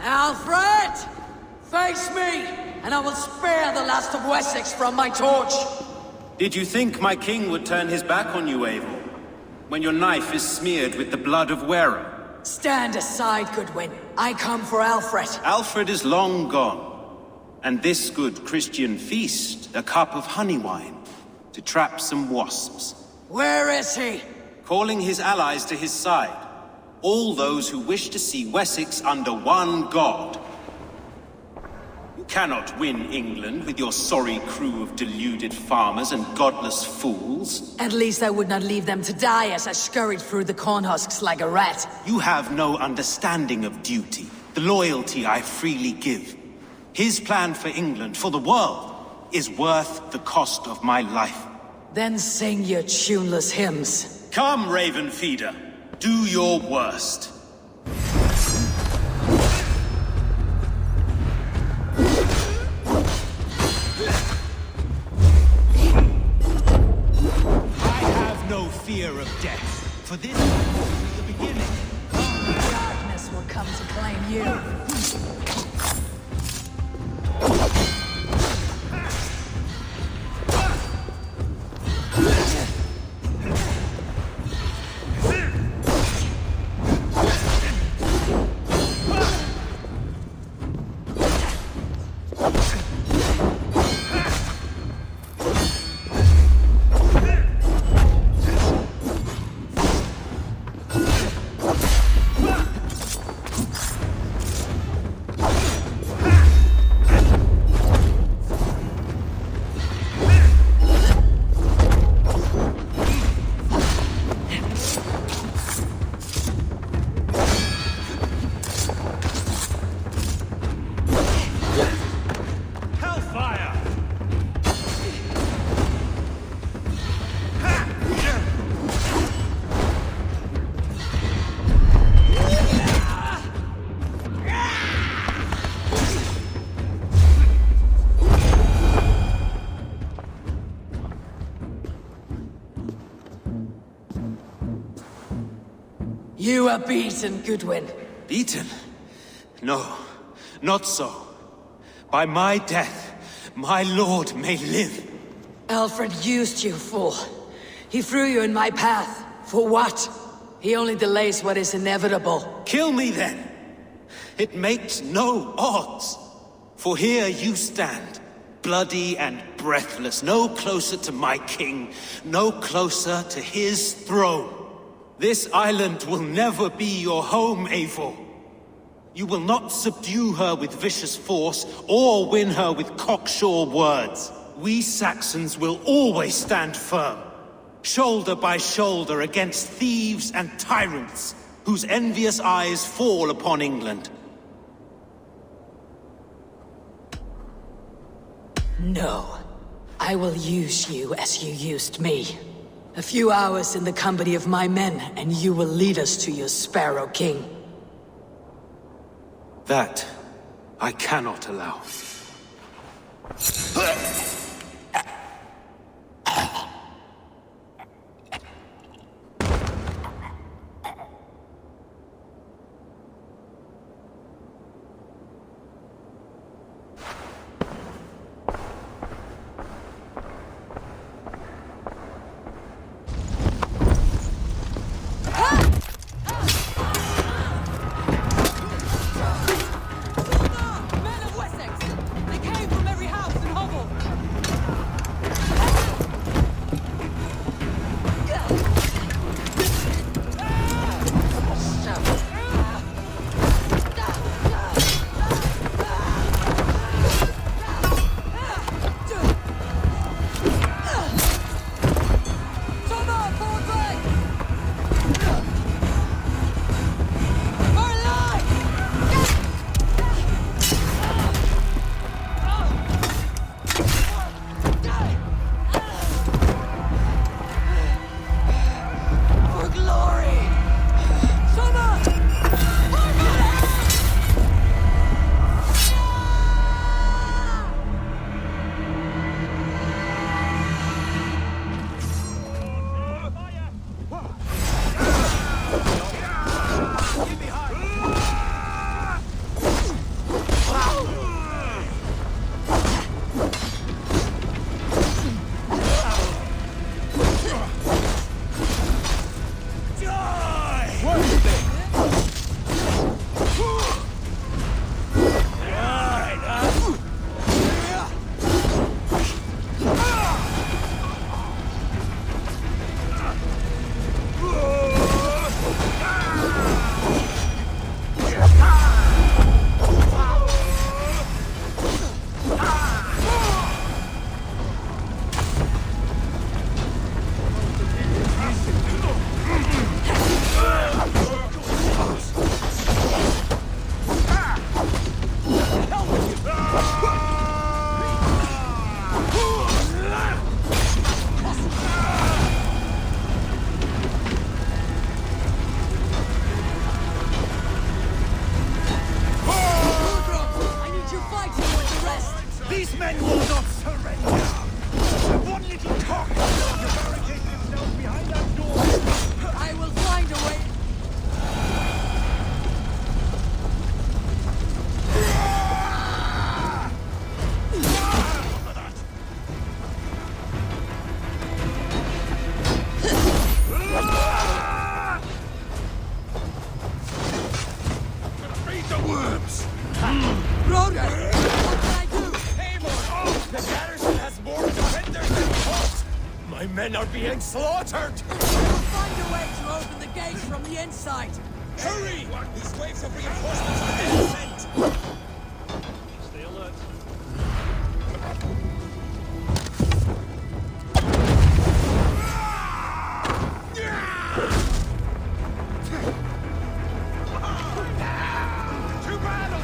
Alfred! Face me, and I will spare the last of Wessex from my torch! Did you think my king would turn his back on you, Eivor? When your knife is smeared with the blood of wearer? Stand aside, Goodwin. I come for Alfred. Alfred is long gone. And this good Christian feast, a cup of honey wine, to trap some wasps. Where is he? Calling his allies to his side. All those who wish to see Wessex under one god. You cannot win England with your sorry crew of deluded farmers and godless fools. At least I would not leave them to die as I scurried through the corn husks like a rat. You have no understanding of duty, the loyalty I freely give. His plan for England, for the world, is worth the cost of my life. Then sing your tuneless hymns. Come, Raven Feeder. Do your worst. I have no fear of death, for this is the beginning. Darkness will come to claim you. You are beaten, Goodwin. Beaten? No, not so. By my death, my lord may live. Alfred used you, fool. He threw you in my path. For what? He only delays what is inevitable. Kill me then. It makes no odds. For here you stand, bloody and breathless, no closer to my king, no closer to his throne. This island will never be your home, Eivor. You will not subdue her with vicious force, or win her with cocksure words. We Saxons will always stand firm, shoulder by shoulder against thieves and tyrants, whose envious eyes fall upon England. No. I will use you as you used me. A few hours in the company of my men, and you will lead us to your Sparrow King. That I cannot allow. are being slaughtered! We'll find a way to open the gates from the inside. Hurry! These waves of reinforcements are being sent! Stay alert. To battle!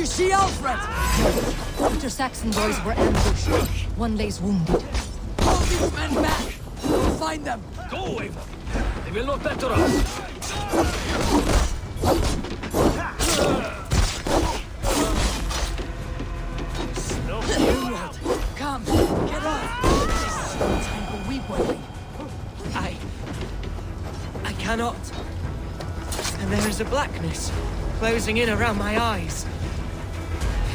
See Alfred! After Saxon boys were ambushed. One lays wounded. Pull these men back! We'll find them! Go away! They will not better us! Come, get up! This is no time for weep-wailing. I cannot. And there is a blackness closing in around my eyes.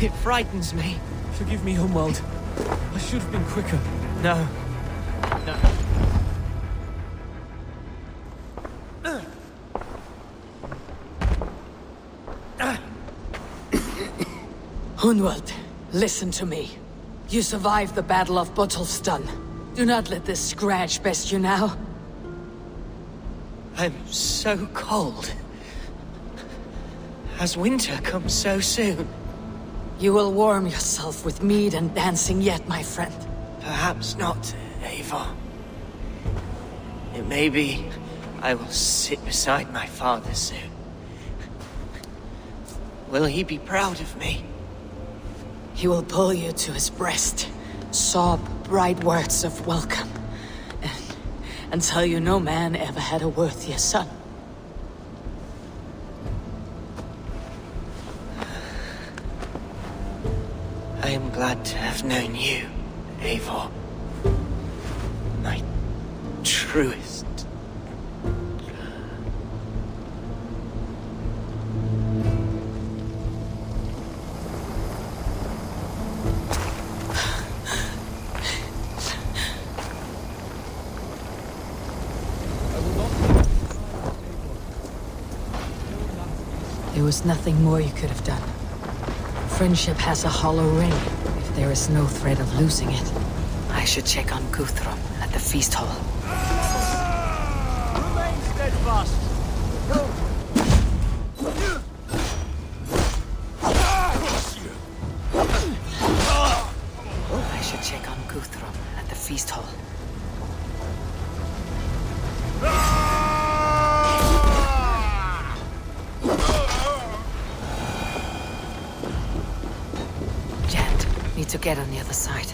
It frightens me. Forgive me, Humwald. I should have been quicker. No. Hunwald, listen to me. You survived the Battle of Bottleston. Do not let this scratch best you now. I'm so cold. Has winter come so soon? You will warm yourself with mead and dancing yet, my friend. Perhaps not, Eivor. It may be I will sit beside my father soon. Will he be proud of me? He will pull you to his breast, sob bright words of welcome, and tell you no man ever had a worthier son. I am glad to have known you, Eivor. My true truest. There was nothing more you could have done. Friendship has a hollow ring, if there is no threat of losing it. I should check on Guthrum at the feast hall. Remain steadfast. I should check on Guthrum at the feast hall. Need to get on the other side.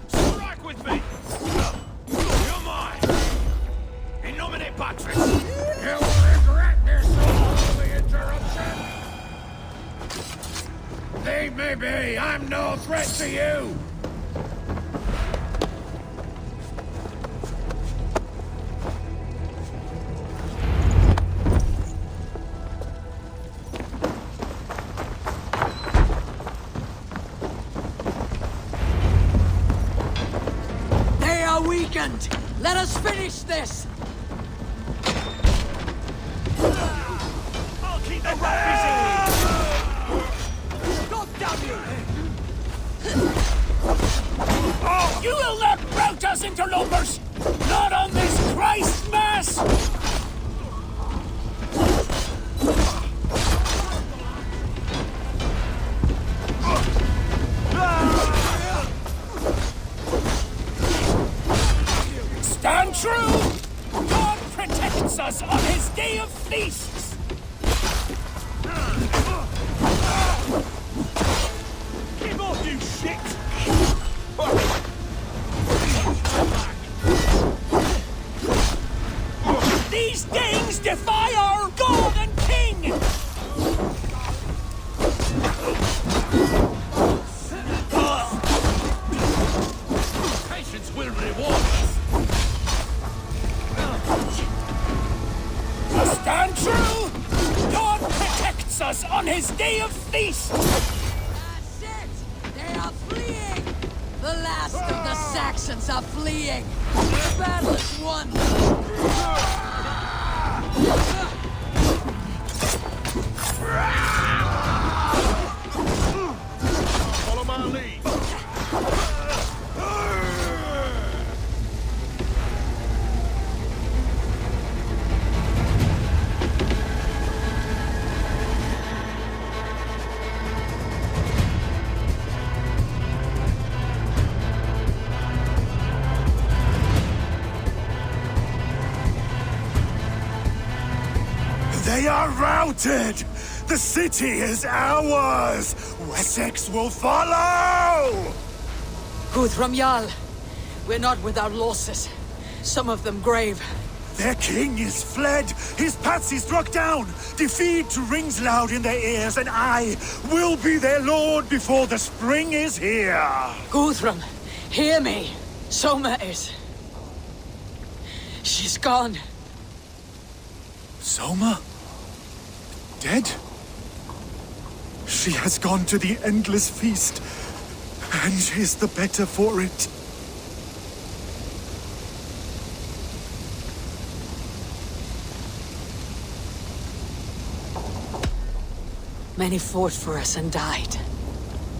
Strike with me! You're mine! In nomine Patris! You will regret this all the interruption! Leave me be! I'm no threat to you! Weakened! Let us finish this! I'll keep the rat busy! Stop, damn you! Oh, you will not rout us, interlopers! Not on this Christ Mass! Stand true! God protects us on his day of feasts! Give off, you shit! These Danes defy our God and King! Patience will reward us! Stand true! God protects us on his day of feast! That's it! They are fleeing! The last of the Saxons are fleeing! The battle is won! Follow my lead! They are routed! The city is ours! Wessex will follow! Guthrum Jarl, we're not without losses. Some of them grave. Their king is fled! His patsy struck down! Defeat rings loud in their ears, and I will be their lord before the spring is here! Guthrum, hear me. Soma is... She's gone. Soma? Dead? She has gone to the endless feast, and is the better for it. Many fought for us and died.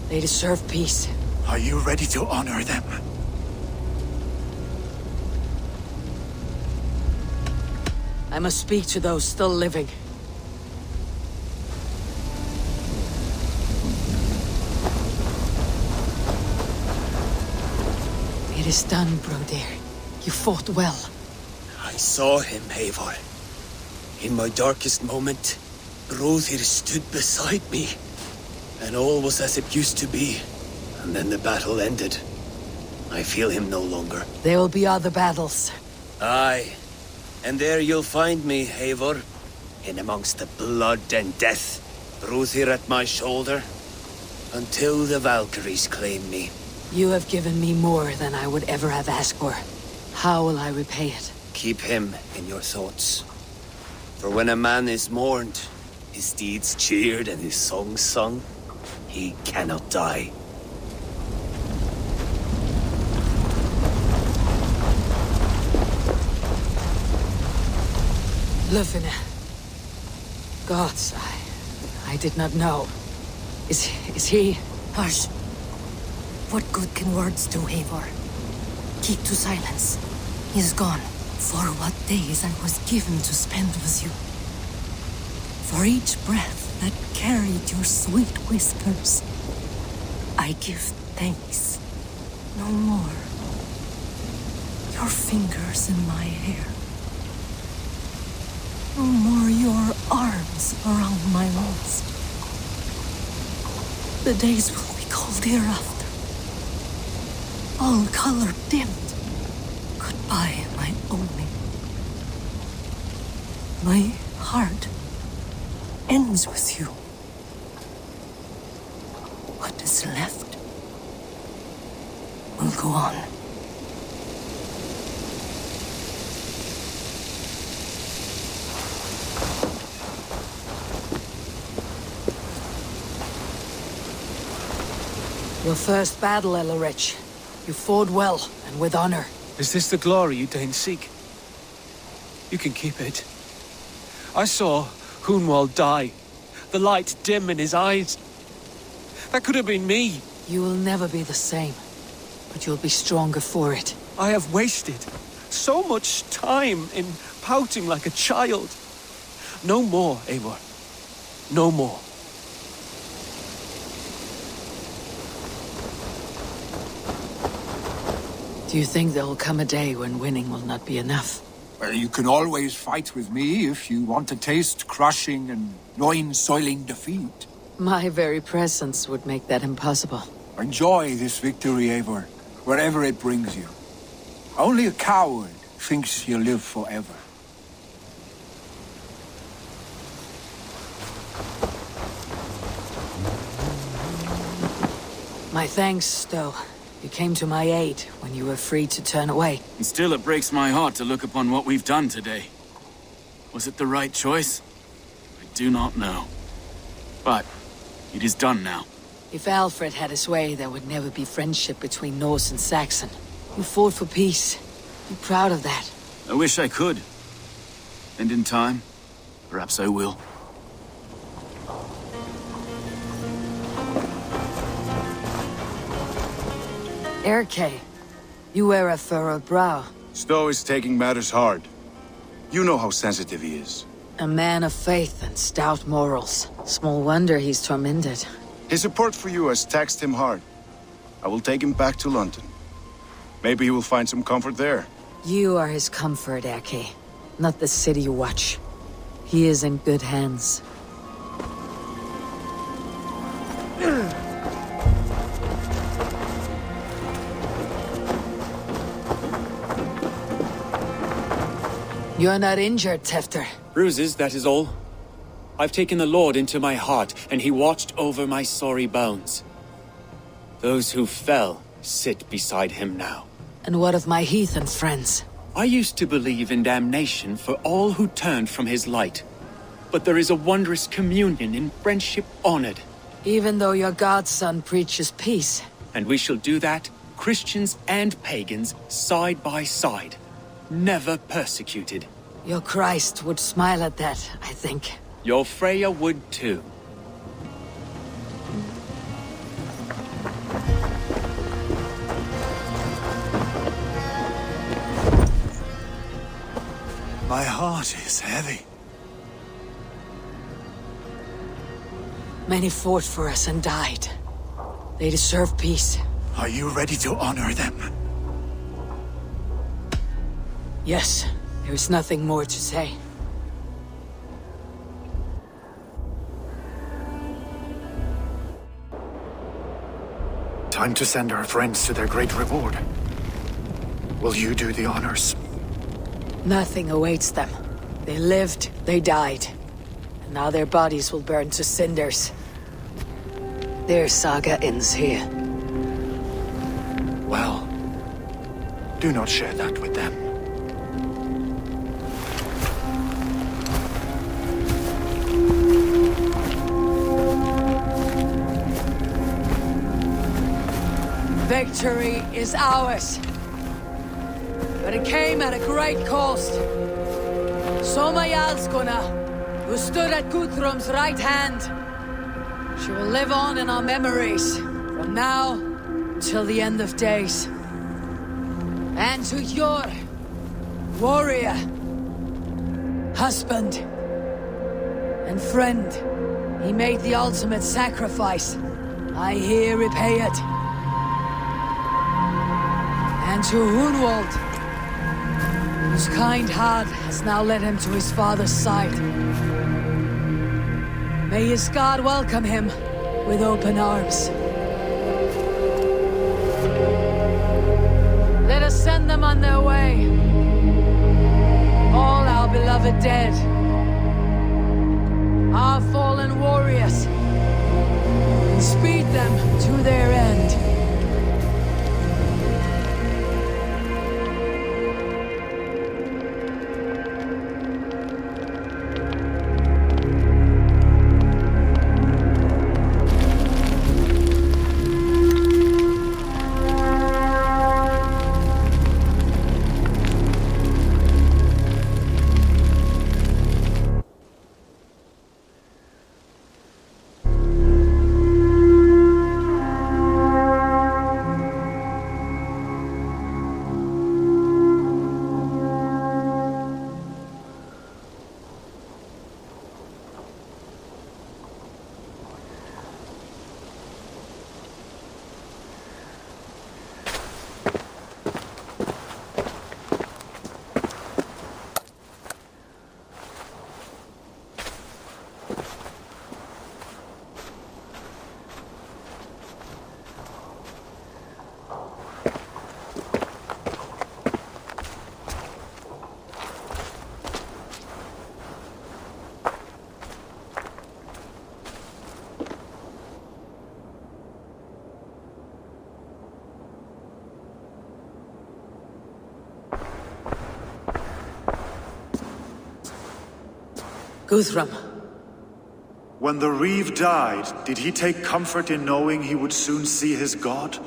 They deserve peace. Are you ready to honor them? I must speak to those still living. It is done, Brodir. You fought well. I saw him, Eivor. In my darkest moment, Brodir stood beside me. And all was as it used to be. And then the battle ended. I feel him no longer. There will be other battles. Aye. And there you'll find me, Eivor. In amongst the blood and death. Brodir at my shoulder. Until the Valkyries claim me. You have given me more than I would ever have asked for. How will I repay it? Keep him in your thoughts. For when a man is mourned, his deeds cheered and his songs sung, he cannot die. Lufina. Gods, I did not know. Is he... Hush. What good can words do, Eivor? Keep to silence. He is gone. For what days I was given to spend with you. For each breath that carried your sweet whispers, I give thanks. No more. Your fingers in my hair. No more your arms around my waist. The days will be cold hereafter. All color dimmed. Goodbye, my only. My heart ends with you. What is left will go on. Your first battle, Elorich. You fought well, and with honor. Is this the glory you deign seek? You can keep it. I saw Hunwald die. The light dim in his eyes. That could have been me. You will never be the same, but you'll be stronger for it. I have wasted so much time in pouting like a child. No more, Eivor. No more. Do you think there will come a day when winning will not be enough? Well, you can always fight with me if you want to taste crushing and loin-soiling defeat. My very presence would make that impossible. Enjoy this victory, Eivor, wherever it brings you. Only a coward thinks he'll live forever. My thanks, Stowe. You came to my aid when you were free to turn away. And still it breaks my heart to look upon what we've done today. Was it the right choice? I do not know. But it is done now. If Alfred had his way, there would never be friendship between Norse and Saxon. You fought for peace. Be proud of that. I wish I could. And in time, perhaps I will. Erke, you wear a furrowed brow. Stowe is taking matters hard. You know how sensitive he is. A man of faith and stout morals. Small wonder he's tormented. His support for you has taxed him hard. I will take him back to London. Maybe he will find some comfort there. You are his comfort, Erke. Not the city you watch. He is in good hands. You're not injured, Tefter. Bruises, that is all. I've taken the Lord into my heart, and he watched over my sorry bones. Those who fell sit beside him now. And what of my heathen friends? I used to believe in damnation for all who turned from his light. But there is a wondrous communion in friendship honored. Even though your godson preaches peace. And we shall do that, Christians and pagans, side by side. Never persecuted. Your Christ would smile at that, I think. Your Freya would too. My heart is heavy. Many fought for us and died. They deserve peace. Are you ready to honor them? Yes, there is nothing more to say. Time to send our friends to their great reward. Will you do the honors? Nothing awaits them. They lived, they died. And now their bodies will burn to cinders. Their saga ends here. Well, do not share that with them. Victory is ours. But it came at a great cost. Soma Jarlskona, who stood at Guthrum's right hand. She will live on in our memories, from now till the end of days. And to your warrior, husband, and friend, he made the ultimate sacrifice. I here repay it. And to Hunwald, whose kind heart has now led him to his father's side. May his God welcome him with open arms. Let us send them on their way. All our beloved dead. Our fallen warriors. And speed them to their end. Guthrum. When the Reeve died, did he take comfort in knowing he would soon see his god?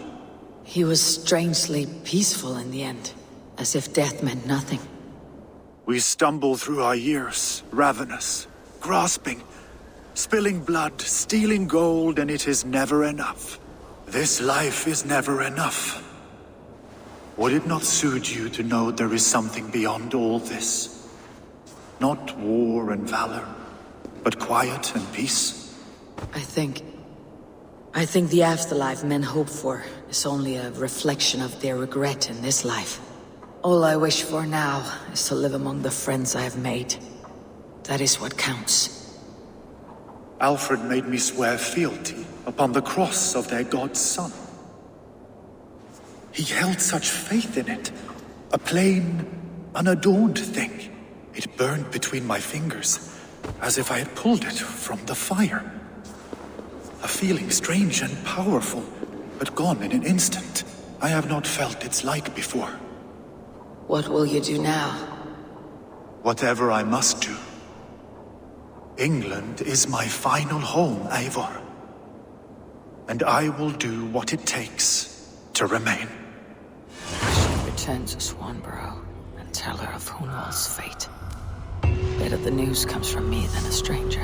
He was strangely peaceful in the end, as if death meant nothing. We stumble through our years, ravenous, grasping, spilling blood, stealing gold, and it is never enough. This life is never enough. Would it not soothe you to know there is something beyond all this? Not war and valor, but quiet and peace? I think the afterlife men hope for is only a reflection of their regret in this life. All I wish for now is to live among the friends I have made. That is what counts. Alfred made me swear fealty upon the cross of their god's son. He held such faith in it, a plain, unadorned thing. It burned between my fingers, as if I had pulled it from the fire. A feeling strange and powerful, but gone in an instant. I have not felt its like before. What will you do now? Whatever I must do. England is my final home, Eivor. And I will do what it takes to remain. I should return to Swanborough and tell her of Hunwald's fate. Better the news comes from me than a stranger.